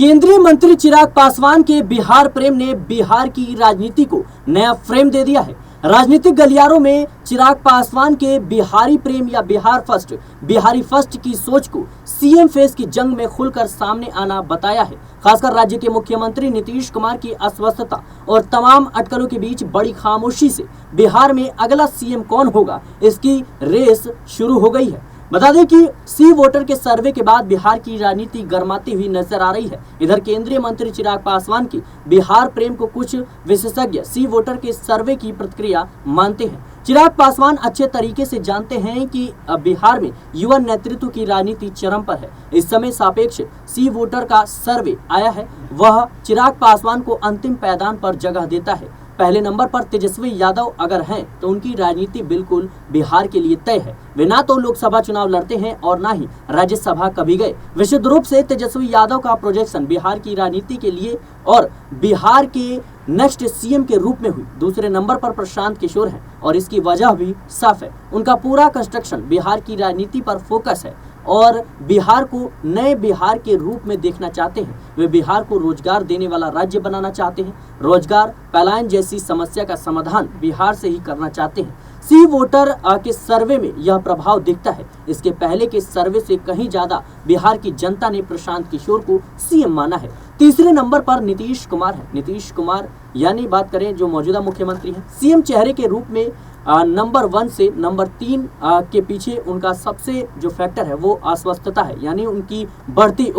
केंद्रीय मंत्री चिराग पासवान के बिहार प्रेम ने बिहार की राजनीति को नया फ्रेम दे दिया है। राजनीतिक गलियारों में चिराग पासवान के बिहारी प्रेम या बिहारी फर्स्ट की सोच को सीएम फेस की जंग में खुलकर सामने आना बताया है। खासकर राज्य के मुख्यमंत्री नीतीश कुमार की अस्वस्थता और तमाम अटकलों के बीच बड़ी खामोशी से बिहार में अगला सीएम कौन होगा, इसकी रेस शुरू हो गई है। बता दें कि सी वोटर के सर्वे के बाद बिहार की राजनीति गर्माती हुई नजर आ रही है। इधर केंद्रीय मंत्री चिराग पासवान की बिहार प्रेम को कुछ विशेषज्ञ सी वोटर के सर्वे की प्रतिक्रिया मानते हैं। चिराग पासवान अच्छे तरीके से जानते हैं कि बिहार में युवा नेतृत्व की राजनीति चरम पर है। इस समय सापेक्ष सी वोटर का सर्वे आया है, वह चिराग पासवान को अंतिम पायदान पर जगह देता है। पहले नंबर पर तेजस्वी यादव अगर हैं तो उनकी राजनीति बिल्कुल बिहार के लिए तय है। वे ना तो लोकसभा चुनाव लड़ते हैं और ना ही राज्यसभा कभी गए। विशुद्ध रूप से तेजस्वी यादव का प्रोजेक्शन बिहार की राजनीति के लिए और बिहार के नेक्स्ट सीएम के रूप में हुई। दूसरे नंबर पर प्रशांत किशोर हैं और इसकी वजह भी साफ है। उनका पूरा कंस्ट्रक्शन बिहार की राजनीति पर फोकस है और बिहार को नए बिहार के रूप में देखना चाहते हैं। वे बिहार को रोजगार देने वाला राज्य बनाना चाहते हैं। रोजगार पलायन जैसी समस्या का समाधान बिहार से ही करना चाहते हैं। सी वोटर के सर्वे में यह प्रभाव दिखता है। इसके पहले के सर्वे से कहीं ज्यादा बिहार की जनता ने प्रशांत किशोर को सीएम माना है। तीसरे नंबर पर नीतीश कुमार है। नीतीश कुमार यानी बात करें जो मौजूदा मुख्यमंत्री हैं, सीएम चेहरे के रूप में नंबर 1 से नंबर 3 के पीछे उनका सबसे जो फैक्टर है वो अस्वस्थता है, यानी उनकी बढ़ती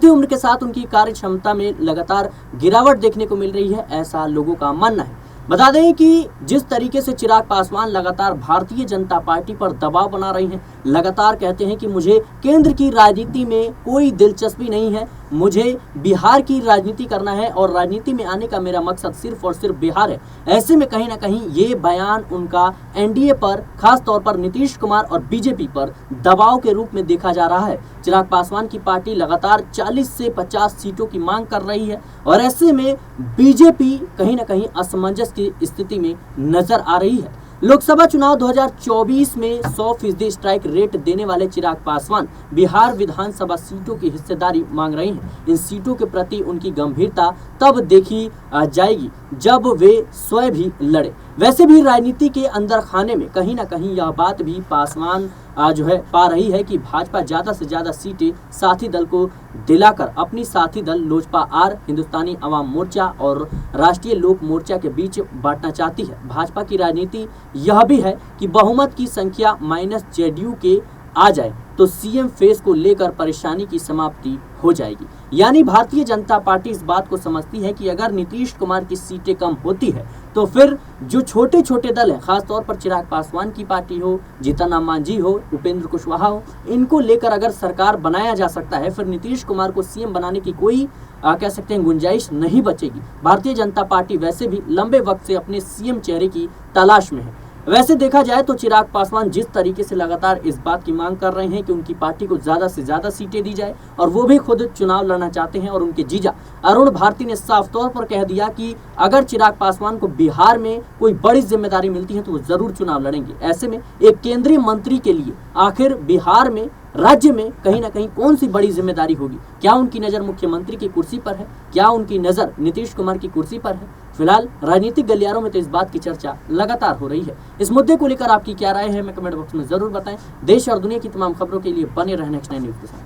उम्र के साथ उनकी कार्य क्षमता में लगातार गिरावट देखने को मिल रही है, ऐसा लोगों का मानना है। बता दें कि जिस तरीके से चिराग पासवान लगातार भारतीय जनता पार्टी पर दबाव बना रही हैं, लगातार कहते हैं कि मुझे केंद्र की राजनीति में कोई दिलचस्पी नहीं है, मुझे बिहार की राजनीति करना है और राजनीति में आने का मेरा मकसद सिर्फ और सिर्फ बिहार है। ऐसे में कहीं ना कहीं ये बयान उनका एनडीए पर, खास तौर पर नीतीश कुमार और बीजेपी पर दबाव के रूप में देखा जा रहा है। चिराग पासवान की पार्टी लगातार 40 से 50 सीटों की मांग कर रही है और ऐसे में बीजेपी कहीं ना कहीं असमंजस की स्थिति में नजर आ रही है। लोकसभा चुनाव 2024 में 100% स्ट्राइक रेट देने वाले चिराग पासवान बिहार विधानसभा सीटों की हिस्सेदारी मांग रहे हैं। इन सीटों के प्रति उनकी गंभीरता तब देखी जाएगी जब वे स्वयं भी लड़े। वैसे भी राजनीति के अंदर खाने में कहीं ना कहीं यह बात भी पासवान पा रही है कि भाजपा ज्यादा से ज्यादा सीटें साथी दल को दिलाकर अपनी साथी दल लोजपा आर, हिंदुस्तानी अवाम मोर्चा और राष्ट्रीय लोक मोर्चा के बीच बांटना चाहती है। भाजपा की राजनीति यह भी है कि बहुमत की संख्या माइनस जेडीयू के आ जाए तो सीएम फेस को लेकर परेशानी की समाप्ति हो जाएगी। यानी भारतीय जनता पार्टी इस बात को समझती है कि अगर नीतीश कुमार की सीटें कम होती है तो फिर जो छोटे छोटे दल हैं, खासतौर पर चिराग पासवान की पार्टी हो, जीतन राम मांझी हो, उपेंद्र कुशवाहा हो, इनको लेकर अगर सरकार बनाया जा सकता है, फिर नीतीश कुमार को सीएम बनाने की कोई कह सकते हैं गुंजाइश नहीं बचेगी। भारतीय जनता पार्टी वैसे भी लंबे वक्त से अपने सीएम चेहरे की तलाश में है। वैसे देखा जाए तो चिराग पासवान जिस तरीके से लगातार इस बात की मांग कर रहे हैं कि उनकी पार्टी को ज्यादा से ज्यादा सीटें दी जाए और वो भी खुद चुनाव लड़ना चाहते हैं और उनके जीजा अरुण भारती ने साफ तौर पर कह दिया कि अगर चिराग पासवान को बिहार में कोई बड़ी जिम्मेदारी मिलती है तो वो जरूर चुनाव लड़ेंगे। ऐसे में एक केंद्रीय मंत्री के लिए आखिर बिहार में, राज्य में कहीं ना कहीं कौन सी बड़ी जिम्मेदारी होगी? क्या उनकी नजर मुख्यमंत्री की कुर्सी पर है? क्या उनकी नजर नीतीश कुमार की कुर्सी पर है? फिलहाल राजनीतिक गलियारों में तो इस बात की चर्चा लगातार हो रही है। इस मुद्दे को लेकर आपकी क्या राय है, हमें कमेंट बॉक्स में जरूर बताएं। देश और दुनिया की तमाम खबरों के लिए बने रहें नेक्स्ट 9 न्यूज के साथ।